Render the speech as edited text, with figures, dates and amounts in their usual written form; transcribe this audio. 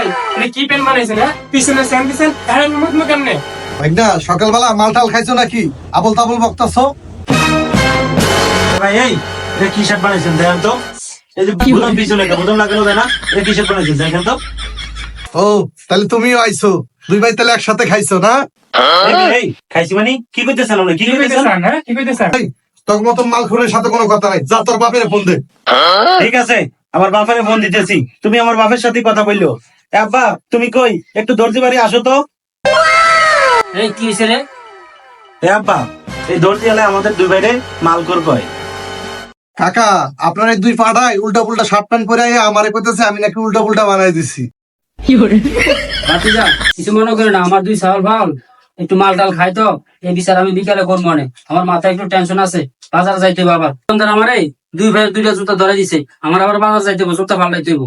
ভাই এটা কি পেন বানাইছেন হ্যাঁ পিছনে স্যাম দিছেন আর মুখ মুখ কেমনে ভাইনা সকালবেলা মালটাল খাইছো নাকি আবল তাবল বকতাছো? ভাই এই এটা কি শার্ট বানাইছেন দেখেন তো। এই যে বুতাম পিছনে একটা বুতাম লাগানো যায় না, এটা কি শার্ট বানাইছেন দেখেন তো। ও তাহলে তুমিও আইছো, দুই ভাই তাহলে একসাথে খাইছো না? এই খাইছি মানে কি করতেছেন আপনি, কি কি করতেছেন? কইতেছেন হ্যাঁ কি কইতেছেন এই, তোর মতন মালখুরের সাথে কোনো কথা নাই, যা তোর বাপের ফোন দে। ঠিক আছে আমার বাপের ফোন দিতেছি, তুমি আমার বাপের সাথে কথা বললো। আব্বা তুমি কই একটু দর্জি বাড়ি আসো তো। এই কি হয়েছে রে? আব্বা এই দর্জি এলে আমাদের দুই বাইরে মালকর কয়। কাকা আপনার এই দুই পাড়ায় উল্টা পুল্টা শার্ট প্যান্ট পরে আমারে কইতেছে আমি নাকি উল্টা পুল্টা বানাই দিছি। ভাতিজা কিছু মনে করে না, আমার দুই ছাগল ভাল একটু মাল টাল খাই তো, এই বিচার আমি বিকালে করবো মনে। আমার মাথায় একটু টেনশন আছে, বাজার যাইতে হবে আবার। আমার এই দুই ভাইয়ের দুইটা জুতা ধরে দিছে, আমার আবার বাজার যাইতে হবে, জুতা পাল্টাইতে হইব।